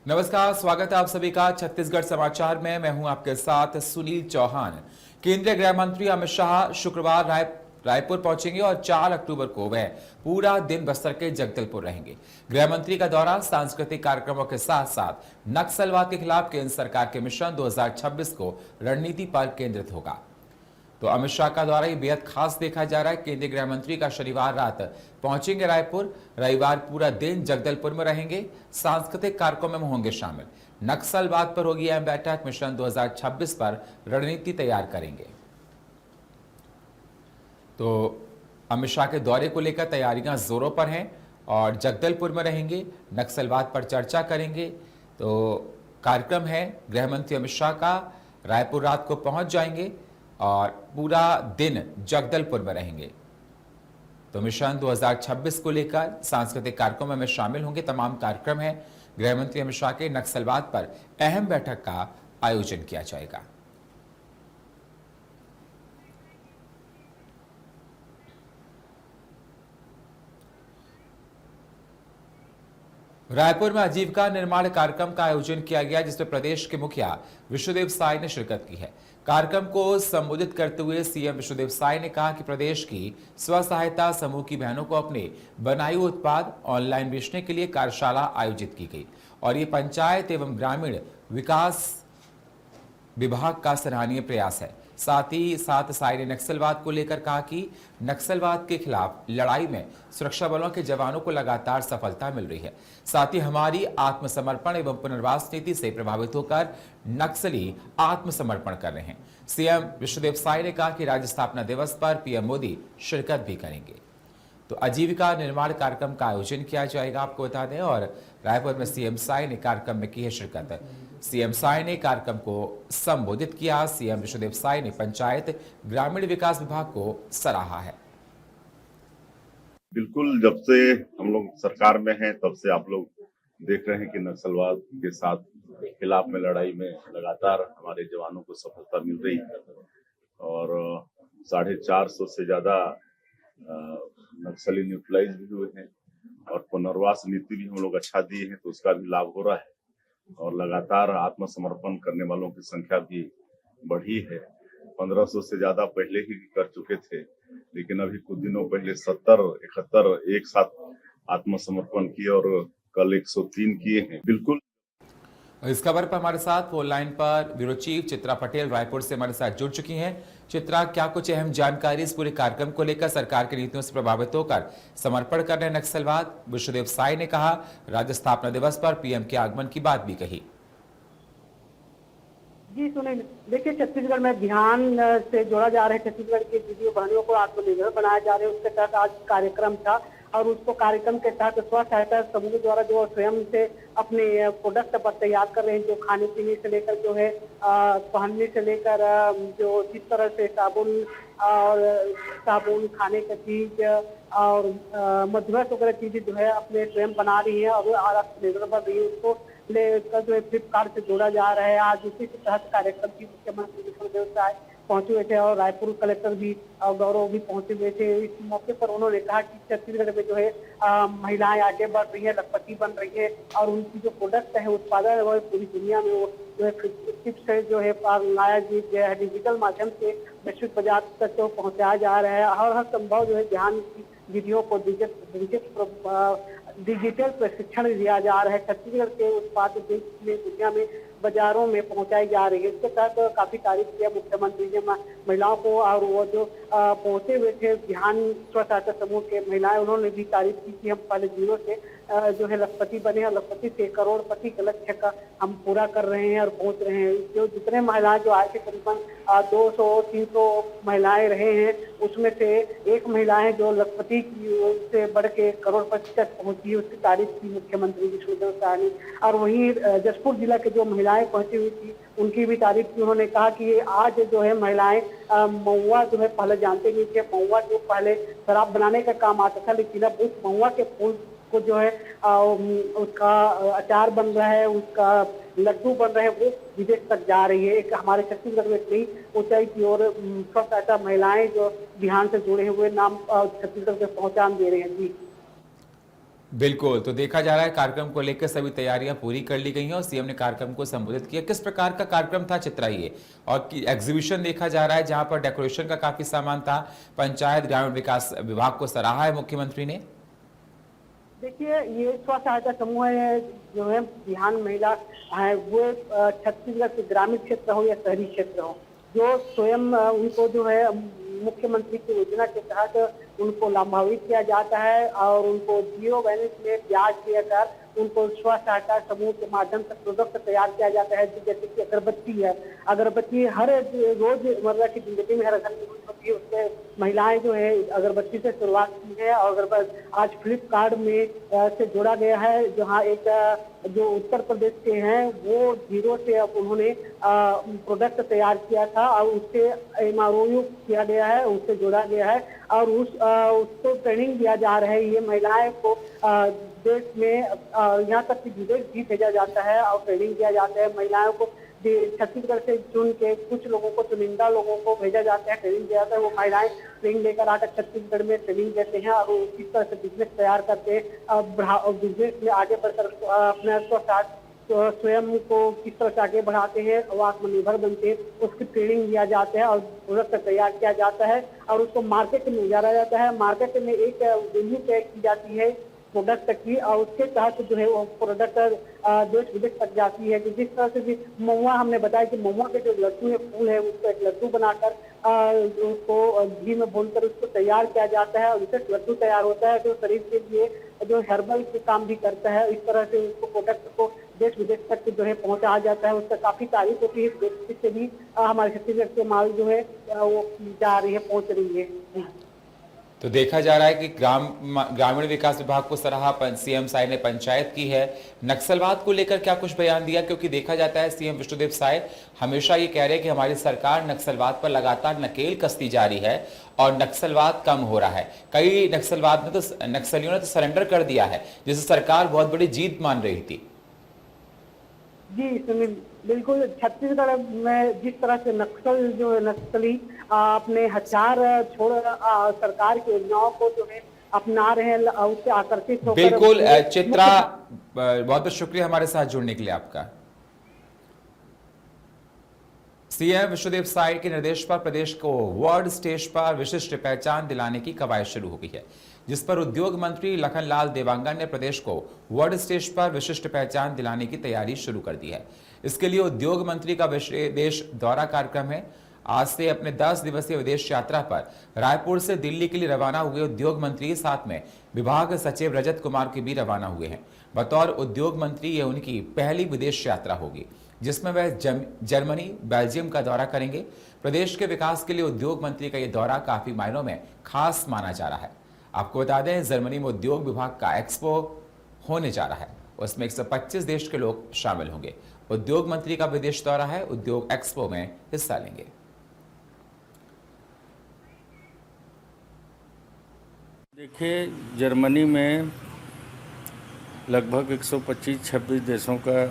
नमस्कार, स्वागत है आप सभी का छत्तीसगढ़ समाचार में। मैं हूं आपके साथ सुनील चौहान। केंद्रीय गृह मंत्री अमित शाह शुक्रवार रायपुर पहुंचेंगे और 4 अक्टूबर को वह पूरा दिन बस्तर के जगदलपुर रहेंगे। गृह मंत्री का दौरा सांस्कृतिक कार्यक्रमों के साथ साथ नक्सलवाद के खिलाफ केंद्र सरकार के मिशन 2026 को रणनीति पर केंद्रित होगा। तो अमित शाह का दौरा ये बेहद खास देखा जा रहा है। केंद्रीय गृह मंत्री का शनिवार रात पहुंचेंगे रायपुर, रविवार पूरा दिन जगदलपुर में रहेंगे, सांस्कृतिक कार्यक्रमों में होंगे शामिल। नक्सलवाद पर होगी अहम बैठक, मिशन 2026 पर रणनीति तैयार करेंगे। तो अमित शाह के दौरे को लेकर तैयारियां जोरों पर हैं और जगदलपुर में रहेंगे, नक्सलवाद पर चर्चा करेंगे। तो कार्यक्रम है गृह मंत्री अमित शाह का, रायपुर रात को पहुंच जाएंगे और पूरा दिन जगदलपुर में रहेंगे। तो मिशन 2026 को लेकर सांस्कृतिक कार्यक्रमों में शामिल होंगे। तमाम कार्यक्रम है। गृह मंत्री अमित शाह के नक्सलवाद पर अहम बैठक का आयोजन किया जाएगा। रायपुर में आजीविका निर्माण कार्यक्रम का आयोजन किया गया, जिसमें प्रदेश के मुखिया विश्वदेव साय ने शिरकत की है। कार्यक्रम को संबोधित करते हुए सीएम विश्वदेव साय ने कहा कि प्रदेश की स्व सहायता समूह की बहनों को अपने बनाए हुए उत्पाद ऑनलाइन बेचने के लिए कार्यशाला आयोजित की गई और ये पंचायत एवं ग्रामीण विकास विभाग का सराहनीय प्रयास है। साथ ही साथ साय ने नक्सलवाद को लेकर कहा कि नक्सलवाद के खिलाफ लड़ाई में सुरक्षा बलों के जवानों को लगातार सफलता मिल रही है। साथ ही हमारी आत्मसमर्पण एवं पुनर्वास नीति से प्रभावित होकर नक्सली आत्मसमर्पण कर रहे हैं। सीएम विश्वदेव साय ने कहा कि राज्य स्थापना दिवस पर पीएम मोदी शिरकत भी करेंगे। तो आजीविका निर्माण कार्यक्रम का आयोजन किया जाएगा, आपको बता दें। और रायपुर में सीएम साय ने कार्यक्रम में की है शिरकत। सीएम साय ने कार्यक्रम को संबोधित किया। सीएम विश्वदेव साय ने पंचायत ग्रामीण विकास विभाग को सराहा है। बिल्कुल, जब से हम लोग सरकार में हैं तब से आप लोग देख रहे हैं कि नक्सलवाद के साथ खिलाफ में लड़ाई में लगातार हमारे जवानों को सफलता मिल रही है और 450 से ज्यादा नक्सली न्यूट्रलाइज भी हुए हैं और पुनर्वास नीति भी हम लोग अच्छा दिए हैं, तो उसका भी लाभ हो रहा है और लगातार आत्मसमर्पण करने वालों की संख्या भी बढ़ी है। 1500 से ज्यादा पहले ही कर चुके थे, लेकिन अभी कुछ दिनों पहले 70-71 एक साथ आत्मसमर्पण किए और कल 103 किए हैं। बिल्कुल, इस खबर पर हमारे साथ फोन लाइन पर ब्यूरो चीफ चित्रा पटेल रायपुर से हमारे साथ जुड़ चुकी हैं। चित्रा, क्या कुछ अहम जानकारी इस पूरे कार्यक्रम को लेकर? सरकार की नीतियों से प्रभावित होकर समर्पण कर रहे नक्सलवाद, विश्वदेव साय ने कहा, राज्य स्थापना दिवस पर पीएम के आगमन की बात भी कही। जी सुनील, देखिए छत्तीसगढ़ में ध्यान से जोड़ा जा रहे छत्तीसगढ़ की दीदियों बहनों को आत्मनिर्भर बनाया जा रहे हैं, उसके तहत आज कार्यक्रम था और उसको कार्यक्रम के तहत स्व सहायता समूह द्वारा जो स्वयं से अपने प्रोडक्ट पर तैयार कर रहे हैं, जो खाने पीने से लेकर जो है पहनने से लेकर जो जिस तरह से साबुन खाने का चीज और मधुरस वगैरह चीजें जो है अपने स्वयं बना रही है और आत्मनिर्भर बन रही है, उसको लेकर जो है फ्लिपकार्ट से जोड़ा जा रहा है। आज उसी के तहत कार्यक्रम की मुख्यमंत्री विष्णुदेव साय पहुंचे हुए थे और रायपुर कलेक्टर भी गौरव भी पहुंचे हुए थे। इस मौके पर उन्होंने कहा कि छत्तीसगढ़ में जो है महिलाएं आगे बढ़ रही है, लखपति बन रही है और उनकी जो प्रोडक्ट है उत्पादन है वो पूरी दुनिया में वो जो है चिप्स है जो है लाया गया है, डिजिटल माध्यम से वैश्विक बाजार तक तो पहुंचाया जा रहा है। हर संभव जो है ध्यान की विधियों को डिजिटल प्रशिक्षण दिया जा रहा है। छत्तीसगढ़ के उत्पाद देश में दुनिया में बाजारों में पहुंचाई जा रही है। इसके तहत काफी तारीफ किया मुख्यमंत्री ने महिलाओं को और वो जो पहुंचे हुए थे ध्यान स्व सहायता समूह के महिलाएं, उन्होंने भी तारीफ की कि हम पहले जीरो से जो है लखपति बने और लखपति से करोड़पति के लक्ष्य का हम पूरा कर रहे हैं और पहुंच रहे हैं। जो जितने महिलाएं जो आए थे करीबन 200-300 महिलाएं रहे हैं, उसमें से एक महिला है जो लखपति से बढ़ के करोड़पति तक पहुंची, उसकी तारीफ की मुख्यमंत्री विष्णुदेव साय ने। और वहीं जशपुर जिला के जो महिलाएं पहुंची हुई थी उनकी भी तारीफ की। उन्होंने कहा कि आज जो है महिलाएं महुआ जो है पहले जानते नहीं थे, महुआ जो पहले शराब बनाने का काम आता था, लेकिन अब उस महुआ के फूल को जो है उसका अचार बन रहा है, उसका लड्डू बन रहे हैं, वो विदेश तक जा रही है। एक हमारे छत्तीसगढ़ में नई ऊंचाई की ओर स्व सहायता महिलाएं जो ध्यान से जुड़े हुए नाम छत्तीसगढ़ के पहचान दे रहे हैं। जी बिल्कुल, तो देखा जा रहा है कार्यक्रम को लेकर सभी तैयारियां पूरी कर ली गई हैं और सीएम ने कार्यक्रम को संबोधित किया। किस प्रकार का कार्यक्रम था चित्रा ये? और एग्जीबिशन देखा जा रहा है जहां पर डेकोरेशन का काफी सामान था। पंचायत ग्रामीण विकास विभाग को सराहा है मुख्यमंत्री ने। देखिए, ये स्व सहायता समूह है जो है बिहान महिला है, वो छत्तीसगढ़ के ग्रामीण क्षेत्र हो या शहरी क्षेत्र हो, जो स्वयं उनको जो है मुख्यमंत्री की योजना के तहत उनको लाभान्वित किया जाता है और उनको जीरो बैलेंस में ब्याज देकर उनको स्व सहायता समूह के माध्यम से प्रोडक्ट तैयार किया जाता है। जैसे कि अगरबत्ती है, अगरबत्ती हर रोजमर्रा की जिंदगी में हर घर में यूज होती है, उसमें महिलाएं जो है अगरबत्ती से शुरुआत की है और आज फ्लिपकार्ट में से जोड़ा गया है, जहां एक जो उत्तर प्रदेश के हैं वो जीरो से अब उन्होंने प्रोडक्ट तैयार किया था और उससे एमआरओयू किया गया है, उससे जोड़ा गया है और उसको ट्रेनिंग दिया जा रहा है। ये महिलाएं को देश में यहाँ तक कि विदेश भी भेजा जाता है और ट्रेनिंग दिया जाता है। महिलाओं को छत्तीसगढ़ से चुन के कुछ लोगों को, चुनिंदा लोगों को भेजा जाता है, ट्रेनिंग दिया जाता है। वो महिलाएं ट्रेनिंग लेकर आकर छत्तीसगढ़ में ट्रेनिंग देते हैं और वो किस तरह से बिजनेस तैयार करते हैं, बिजनेस में आगे बढ़कर अपने स्वयं को किस तरह से आगे बढ़ाते हैं, वो आत्मनिर्भर बनते हैं, उसकी ट्रेनिंग दिया जाता है और प्रोडक्ट तैयार किया जाता है और उसको मार्केट में उतारा जाता है। मार्केट में एक वैल्यू तय की जाती है प्रोडक्ट की और उसके तहत जो है वो प्रोडक्ट देश विदेश तक जाती है। कि जिस तरह से महुआ, हमने बताया कि महुआ के जो लड्डू है, फूल है, उसको एक लड्डू बनाकर उसको घी में भूनकर उसको तैयार किया जाता है और विशेष लड्डू तैयार होता है जो शरीर के लिए जो हर्बल के काम भी करता है। इस तरह से उसको प्रोडक्ट को देश विदेश तक जो है पहुंचाया जाता है। उसका काफी तारीफ होती है। देश से भी हमारे छत्तीसगढ़ के माल जो है वो जा रही है, पहुंच रही है। तो देखा जा रहा है कि ग्रामीण विकास विभाग को सराहा सीएम साय ने, पंचायत की है। नक्सलवाद को लेकर क्या कुछ बयान दिया? क्योंकि देखा जाता है सीएम विष्णुदेव साय हमेशा ये कह रहे हैं कि हमारी सरकार नक्सलवाद पर लगातार नकेल कसती जा रही है और नक्सलवाद कम हो रहा है। कई नक्सलियों ने तो सरेंडर कर दिया है, जिसे सरकार बहुत बड़ी जीत मान रही थी। जी सुनील, बिल्कुल। छत्तीसगढ़ में जिस तरह से नक्सली अपने हथियार छोड़ सरकार की योजनाओं को जो है अपना रहे हैं, उससे आकर्षित होकर। बिल्कुल चित्रा, बहुत बहुत शुक्रिया हमारे साथ जुड़ने के लिए आपका। सीएम विष्णुदेव साय के निर्देश पर प्रदेश को वर्ल्ड स्टेज पर विशिष्ट पहचान दिलाने की कवायद शुरू हो गई है, जिस पर उद्योग मंत्री लखनलाल देवांगन ने प्रदेश को वर्ल्ड स्टेज पर विशिष्ट पहचान दिलाने की तैयारी शुरू कर दी है। इसके लिए उद्योग मंत्री का विदेश दौरा कार्यक्रम है। आज से अपने 10 दिवसीय विदेश यात्रा पर रायपुर से दिल्ली के लिए रवाना हुए उद्योग मंत्री साथ में विभाग सचिव रजत कुमार के भी रवाना हुए हैं। बतौर उद्योग मंत्री ये उनकी पहली विदेश यात्रा होगी, जिसमें वह जर्मनी, बेल्जियम का दौरा करेंगे। प्रदेश के विकास के लिए उद्योग मंत्री का यह दौरा काफी मायनों में खास माना जा रहा है। आपको बता दें, जर्मनी में उद्योग विभाग का एक्सपो होने जा रहा है, उसमें 125 देश के लोग शामिल होंगे। उद्योग मंत्री का विदेश दौरा है, उद्योग एक्सपो में हिस्सा लेंगे। देखिए, जर्मनी में लगभग 125-26 देशों का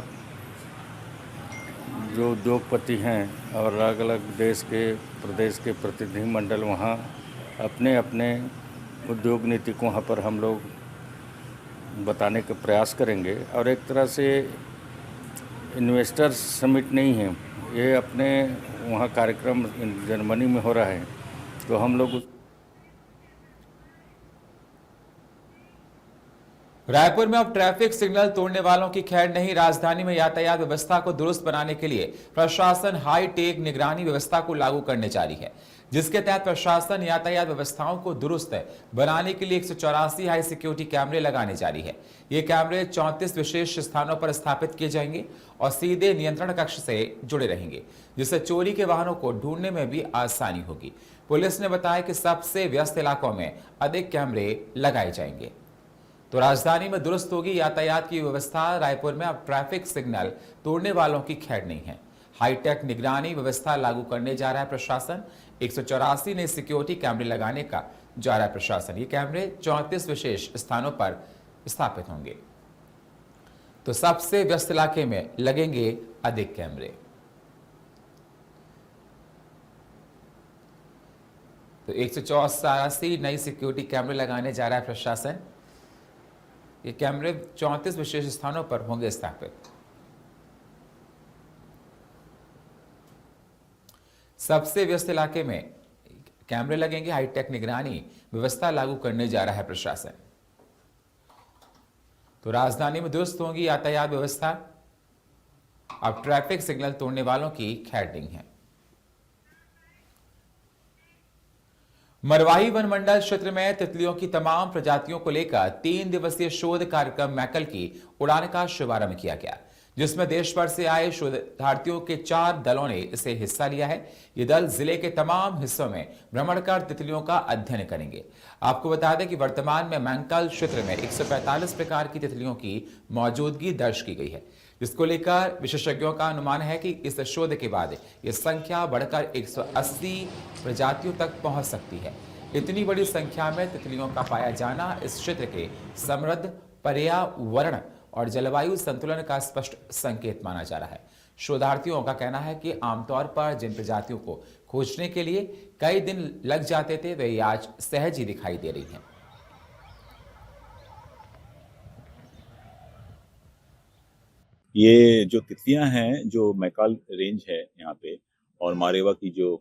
जो उद्योगपति हैं और अलग अलग देश के प्रदेश के प्रतिनिधिमंडल वहाँ अपने अपने उद्योग नीति को वहाँ पर हम लोग बताने का प्रयास करेंगे। और एक तरह से इन्वेस्टर्स समिट नहीं है ये, अपने वहाँ कार्यक्रम जर्मनी में हो रहा है, तो हम लोग रायपुर में अब ट्रैफिक सिग्नल तोड़ने वालों की खैर नहीं। राजधानी में यातायात व्यवस्था को दुरुस्त बनाने के लिए प्रशासन हाई टेक निगरानी व्यवस्था को लागू करने जा रही है, जिसके तहत प्रशासन यातायात व्यवस्थाओं को दुरुस्त बनाने के लिए 184 हाई सिक्योरिटी कैमरे लगाने जा रही है। ये कैमरे 34 विशेष स्थानों पर स्थापित किए जाएंगे और सीधे नियंत्रण कक्ष से जुड़े रहेंगे, जिससे चोरी के वाहनों को ढूंढने में भी आसानी होगी। पुलिस ने बताया कि सबसे व्यस्त इलाकों में अधिक कैमरे लगाए जाएंगे। तो राजधानी में दुरुस्त होगी यातायात की व्यवस्था। रायपुर में अब ट्रैफिक सिग्नल तोड़ने वालों की खैर नहीं है। हाईटेक निगरानी व्यवस्था लागू करने जा रहा है प्रशासन। 184 नए सिक्योरिटी कैमरे लगाने का जा रहा है प्रशासन। ये कैमरे 34 विशेष स्थानों पर स्थापित होंगे, तो सबसे व्यस्त इलाके में लगेंगे अधिक कैमरे। तो 184 नई सिक्योरिटी कैमरे लगाने जा रहा है प्रशासन। ये कैमरे 34 विशेष स्थानों पर होंगे स्थापित। सबसे व्यस्त इलाके में कैमरे लगेंगे। हाईटेक निगरानी व्यवस्था लागू करने जा रहा है प्रशासन। तो राजधानी में दुरुस्त होगी यातायात व्यवस्था। अब ट्रैफिक सिग्नल तोड़ने वालों की खैटिंग है। मरवाही वन मंडल क्षेत्र में तितलियों की तमाम प्रजातियों को लेकर 3 दिवसीय शोध कार्यक्रम मैकल की उड़ान का शुभारंभ किया गया, जिसमें देश भर से आए शोधार्थियों के 4 दलों ने इसे हिस्सा लिया है। ये दल जिले के तमाम हिस्सों में भ्रमण कर तितलियों का अध्ययन करेंगे। आपको बता दें कि वर्तमान में मैकल क्षेत्र में 145 प्रकार की तितलियों की मौजूदगी दर्ज की गई है, जिसको लेकर विशेषज्ञों का अनुमान है कि इस शोध के बाद यह संख्या बढ़कर 180 प्रजातियों तक पहुंच सकती है। इतनी बड़ी संख्या में तितलियों का पाया जाना इस क्षेत्र के समृद्ध पर्यावरण और जलवायु संतुलन का स्पष्ट संकेत माना जा रहा है। शोधार्थियों का कहना है कि आमतौर पर जिन प्रजातियों को खोजने के लिए कई दिन लग जाते थे, वे आज सहज ही दिखाई दे रही हैं। ये जो तितलियां हैं, जो मैकाल रेंज है यहाँ पे और मारेवा की जो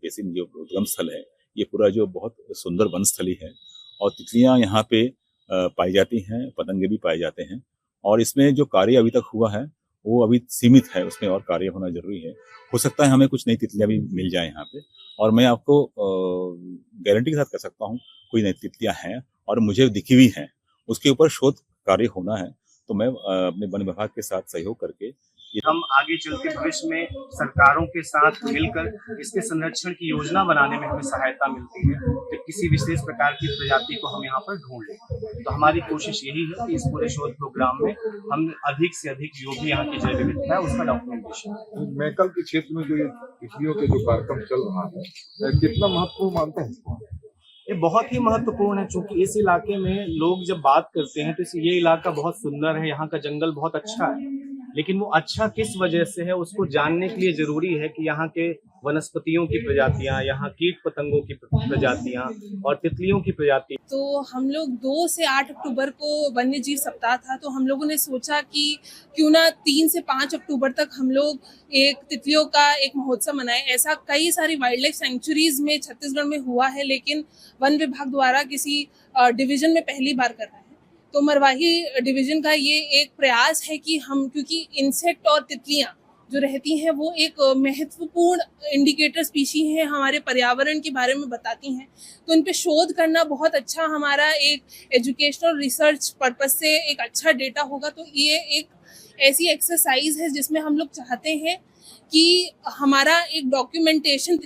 बेसिन जो उद्गम स्थल है, ये पूरा जो बहुत सुंदर वन स्थली है और तितलियां यहाँ पे पाई जाती हैं, पतंगे भी पाए जाते हैं। और इसमें जो कार्य अभी तक हुआ है वो अभी सीमित है, उसमें और कार्य होना जरूरी है। हो सकता है हमें कुछ नई तितलियां भी मिल जाए यहाँ पे, और मैं आपको गारंटी के साथ कह सकता हूँ कोई नई तितलियां हैं और मुझे दिखी हुई हैं। उसके ऊपर शोध कार्य होना है, तो मैं अपने वन विभाग के साथ सहयोग करके हम आगे चल के भविष्य में सरकारों के साथ मिलकर इसके संरक्षण की योजना बनाने में हमें सहायता मिलती है, तो किसी विशेष प्रकार की प्रजाति को हम यहाँ पर ढूंढ लें। तो हमारी कोशिश यही है कि इस पूरे शोध प्रोग्राम में हम अधिक से अधिक जो भी यहाँ की जैव विविधता है उसका डॉक्यूमेंटेशन। मैकल के क्षेत्र में जो ये तितलियों के जो कार्यक्रम चल रहा है, कितना महत्वपूर्ण मानते हैं? ये बहुत ही महत्वपूर्ण है, क्योंकि इस इलाके में लोग जब बात करते हैं तो ये इलाका बहुत सुंदर है, यहाँ का जंगल बहुत अच्छा है, लेकिन वो अच्छा किस वजह से है उसको जानने के लिए जरूरी है कि यहाँ के वनस्पतियों की प्रजातियां, यहाँ कीट पतंगों की प्रजातियां और तितलियों की प्रजाति। तो हम लोग 2 से 8 अक्टूबर को वन्य जीव सप्ताह था, तो हम लोगों ने सोचा कि क्यों ना 3 से 5 अक्टूबर तक हम लोग एक तितलियों का एक महोत्सव मनाएं। ऐसा कई सारी वाइल्ड लाइफ सेंचुरीज में छत्तीसगढ़ में हुआ है, लेकिन वन विभाग द्वारा किसी डिवीजन में पहली बार कर रहा है। तो मरवाही डिवीजन का ये एक प्रयास है कि हम, क्योंकि इंसेक्ट और तितलियां जो रहती हैं वो एक महत्वपूर्ण इंडिकेटर स्पीशी हैं, हमारे पर्यावरण के बारे में बताती हैं, तो इन पे शोध करना बहुत अच्छा हमारा एक एजुकेशनल रिसर्च पर्पस से एक अच्छा डेटा होगा। तो ये एक ऐसी एक्सरसाइज है जिसमें हम लोग चाहते हैं कि हमारा एक डॉक्यूमेंटेशन।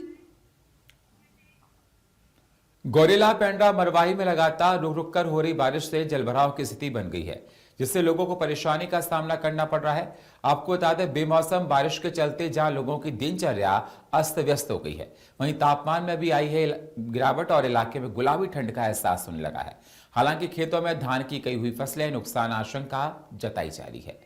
गौरेला पेंड्रा मरवाही में लगातार रुक रुक कर हो रही बारिश से जलभराव की स्थिति बन गई है, जिससे लोगों को परेशानी का सामना करना पड़ रहा है। आपको बता दें, बेमौसम बारिश के चलते जहां लोगों की दिनचर्या अस्त व्यस्त हो गई है, वहीं तापमान में भी आई है गिरावट और इलाके में गुलाबी ठंड का एहसास होने लगा है। हालांकि खेतों में धान की कई हुई फसलें नुकसान आशंका जताई जा रही है।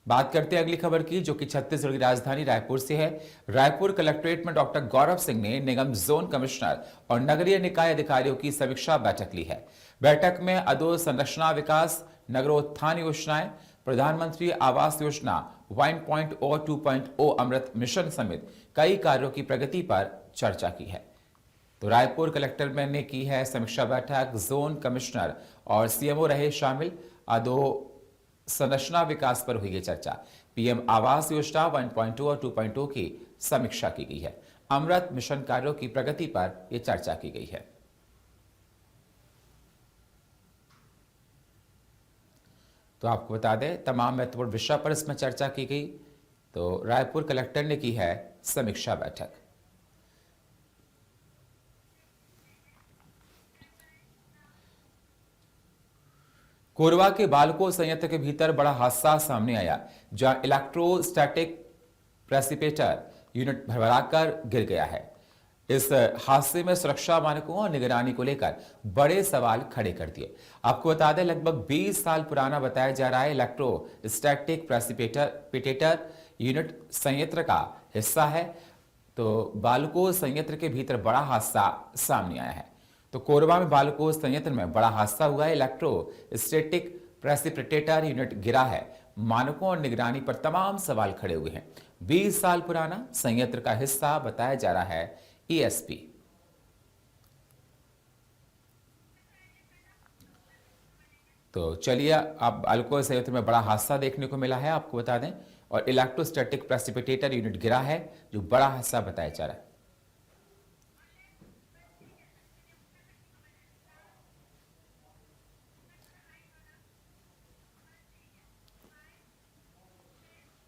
बात करते हैं अगली खबर की, जो कि छत्तीसगढ़ की राजधानी रायपुर से है। रायपुर कलेक्ट्रेट में डॉक्टर गौरव सिंह ने निगम जोन कमिश्नर और नगरीय निकाय अधिकारियों की समीक्षा बैठक ली है। बैठक में अधोसंरचना विकास, नगरोत्थान योजनाएं, प्रधानमंत्री आवास योजना 1.0 और 2.0 अमृत मिशन समेत कई कार्यों की प्रगति पर चर्चा की है। तो रायपुर कलेक्टर ने की है समीक्षा बैठक। जोन कमिश्नर और सीएमओ रहे शामिल। संरचना विकास पर हुई है चर्चा। पीएम आवास योजना 1.0 और 2.0 की समीक्षा की गई है। अमृत मिशन कार्यों की प्रगति पर यह चर्चा की गई है। तो आपको बता दें, तमाम महत्वपूर्ण विषय पर इसमें चर्चा की गई। तो रायपुर कलेक्टर ने की है समीक्षा बैठक। कोरबा के बालको संयंत्र के भीतर बड़ा हादसा सामने आया, जहां इलेक्ट्रोस्टैटिक प्रेसिपिटेटर यूनिट भरभराकर गिर गया है। इस हादसे में सुरक्षा मानकों और निगरानी को लेकर बड़े सवाल खड़े कर दिए। आपको बता दें, लगभग 20 साल पुराना बताया जा रहा है इलेक्ट्रोस्टैटिक प्रेसिपिटेटर यूनिट संयंत्र का हिस्सा है। तो बालको संयंत्र के भीतर बड़ा हादसा सामने आया है। तो कोरबा में बालको संयंत्र में बड़ा हादसा हुआ है। इलेक्ट्रोस्टैटिक प्रेसिपिटेटर यूनिट गिरा है। मानकों और निगरानी पर तमाम सवाल खड़े हुए हैं। 20 साल पुराना संयंत्र का हिस्सा बताया जा रहा है ईएसपी। तो चलिए, अब बालको संयंत्र में बड़ा हादसा देखने को मिला है, आपको बता दें, और इलेक्ट्रोस्टैटिक प्रेसिपिटेटर यूनिट गिरा है, जो बड़ा हादसा बताया जा रहा है।